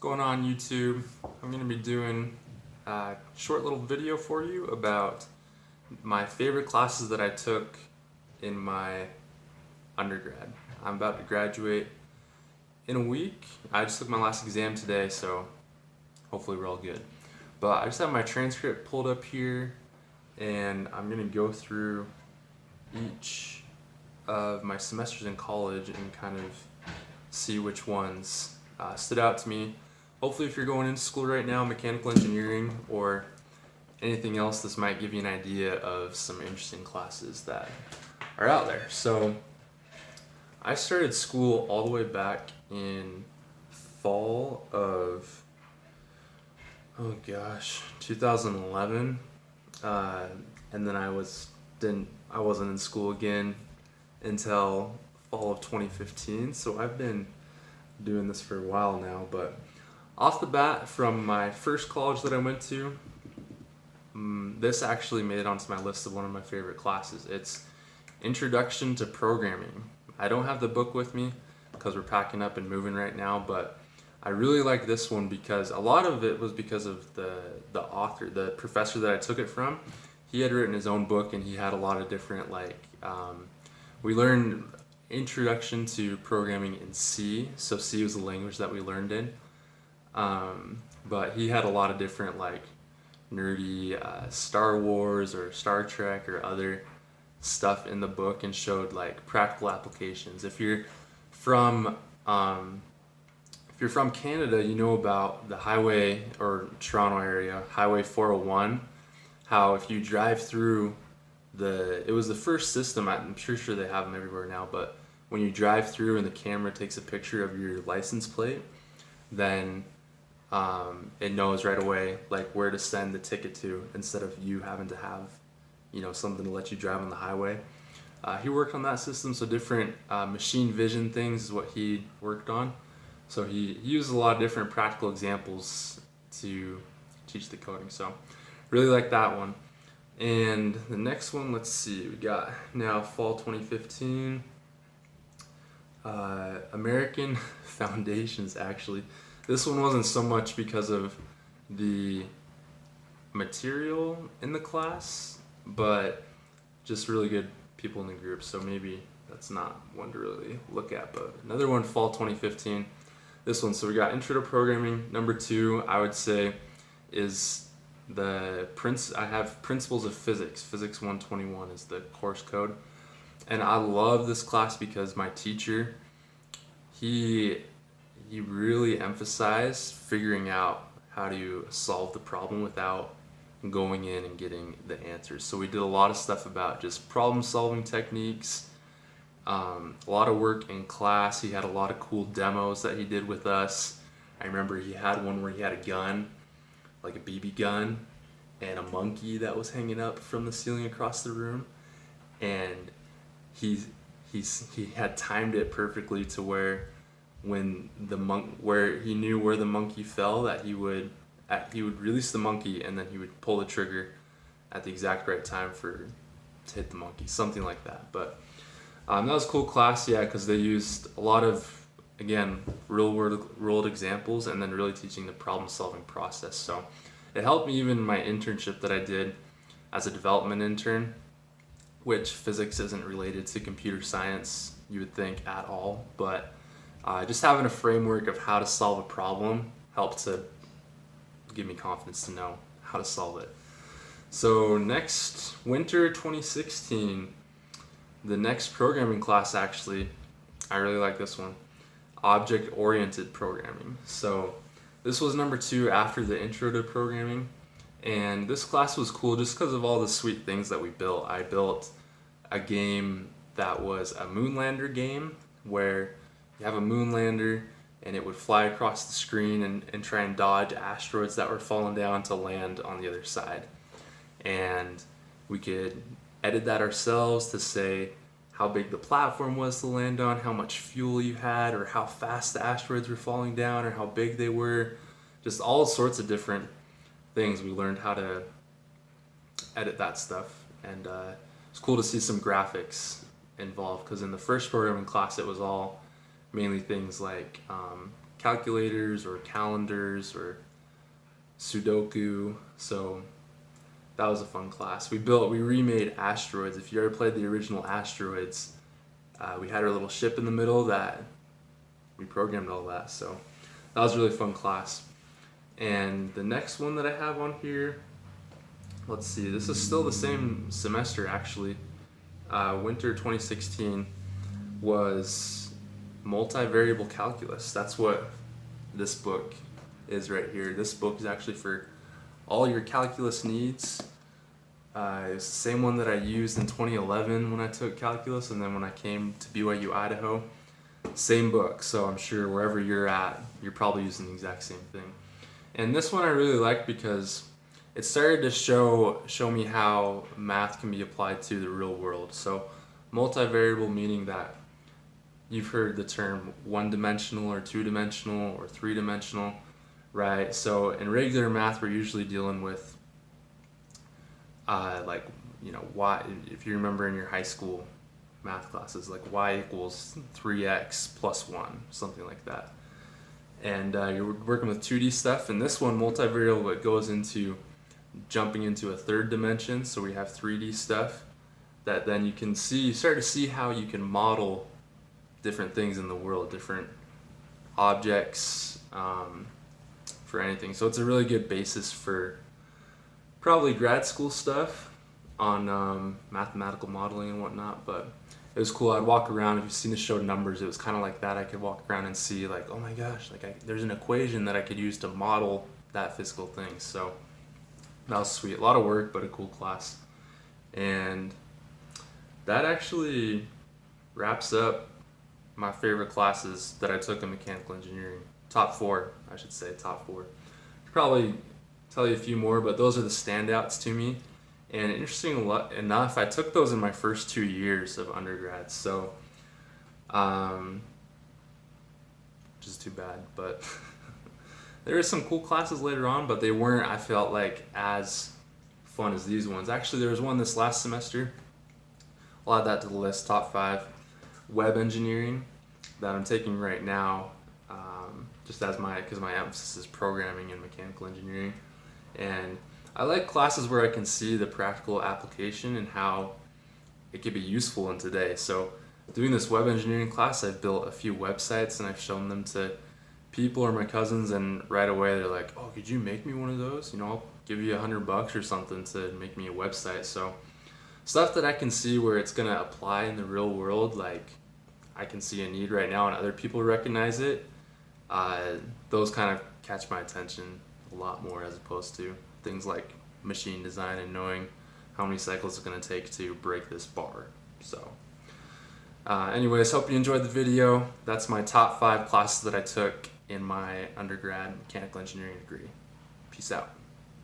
Going on YouTube? I'm going to be doing a short little video for you about my favorite classes that I took in my undergrad. I'm about to graduate in a week. I just took my last exam today, so hopefully we're all good. But I just have my transcript pulled up here, and I'm going to go through each of my semesters in college and kind of see which ones stood out to me. Hopefully, if you're going into school right now, mechanical engineering or anything else, this might give you an idea of some interesting classes that are out there. So, I started school all the way back in fall of, 2011, and then I wasn't in school again until fall of 2015. So I've been doing this for a while now, but off the bat, from my first college that I went to, this actually made it onto my list of one of my favorite classes. It's Introduction to Programming. I don't have the book with me because we're packing up and moving right now, but I really like this one because a lot of it was because of the author, the professor that I took it from. He had written his own book, and he had a lot of different we learned introduction to programming in C. So C was the language that we learned in. But he had a lot of different nerdy Star Wars or Star Trek or other stuff in the book, and showed practical applications. If you're from Canada, you know about the highway, or Toronto area, Highway 401. How if you drive through it was the first system. I'm sure they have them everywhere now, but when you drive through and the camera takes a picture of your license plate, then it knows right away where to send the ticket to, instead of you having to have something to let you drive on the highway. He worked on that system, so different machine vision things is what he worked on. So he used a lot of different practical examples to teach the coding. So really like that one. And the next one, let's see, we got now fall 2015. American Foundations, actually. This one wasn't so much because of the material in the class, but just really good people in the group, so maybe that's not one to really look at. But another one, fall 2015. This one, so we got Intro to Programming. Number 2, I would say, is I have Principles of Physics. Physics 121 is the course code. And I love this class because my teacher, he really emphasized figuring out how to solve the problem without going in and getting the answers. So we did a lot of stuff about just problem solving techniques, a lot of work in class. He had a lot of cool demos that he did with us. I remember he had one where he had a gun, like a BB gun, and a monkey that was hanging up from the ceiling across the room, and he had timed it perfectly to where when where he knew where the monkey fell, that he would release the monkey, and then he would pull the trigger at the exact right time to hit the monkey, something like that. But that was a cool class, yeah, because they used a lot of, again, real world examples, and then really teaching the problem solving process. So it helped me even in my internship that I did as a development intern, which physics isn't related to computer science, you would think, at all. But just having a framework of how to solve a problem helped to give me confidence to know how to solve it. So next winter 2016, the next programming class, actually, I really like this one, Object-Oriented Programming. So this was number 2 after the Intro to Programming, and this class was cool just because of all the sweet things that we built. I built a game that was a moonlander game, where you have a moonlander and it would fly across the screen and try and dodge asteroids that were falling down to land on the other side. And we could edit that ourselves to say how big the platform was to land on, how much fuel you had, or how fast the asteroids were falling down, or how big they were. Just all sorts of different things. We learned how to edit that stuff, and it's cool to see some graphics involved, because in the first programming class it was all mainly things like calculators or calendars or Sudoku. So that was a fun class. We remade asteroids. If you ever played the original Asteroids, we had our little ship in the middle that we programmed all that. So that was a really fun class. And the next one that I have on here, let's see, this is still the same semester actually. Winter 2016 was Multivariable Calculus. That's what this book is right here. This book is actually for all your calculus needs. It's the same one that I used in 2011 when I took calculus, and then when I came to BYU, Idaho, same book. So I'm sure wherever you're at, you're probably using the exact same thing. And this one I really liked because it started to show me how math can be applied to the real world. So multivariable meaning that you've heard the term one-dimensional or two-dimensional or three-dimensional, right? So in regular math, we're usually dealing with like, you know, y, if you remember in your high school math classes, like y equals 3x plus 1, something like that. And you're working with 2D stuff, and this one, multivariable, it goes into jumping into a third dimension, so we have 3D stuff that then you start to see how you can model different things in the world, different objects, for anything. So it's a really good basis for probably grad school stuff on mathematical modeling and whatnot, but it was cool. I'd walk around. If you've seen the show Numbers, it was kind of like that. I could walk around and see, like, oh my gosh, like there's an equation that I could use to model that physical thing. So that was sweet. A lot of work, but a cool class. And that actually wraps up my favorite classes that I took in mechanical engineering. Top 4, I should say, top 4. I'll probably tell you a few more, but those are the standouts to me. And interesting enough, I took those in my first 2 years of undergrad, so which is too bad, but there were some cool classes later on, but they weren't, I felt like, as fun as these ones. Actually, there was one this last semester. I'll add that to the list, top 5, web engineering, that I'm taking right now, just as because my emphasis is programming and mechanical engineering. And I like classes where I can see the practical application and how it could be useful in today. So doing this web engineering class, I've built a few websites and I've shown them to people or my cousins, and right away they're like, oh, could you make me one of those? You know, I'll give you $100 or something to make me a website. So stuff that I can see where it's gonna apply in the real world, like I can see a need right now and other people recognize it, those kind of catch my attention a lot more, as opposed to things like machine design and knowing how many cycles it's going to take to break this bar. So anyways, hope you enjoyed the video. That's my top 5 classes that I took in my undergrad mechanical engineering degree. Peace out.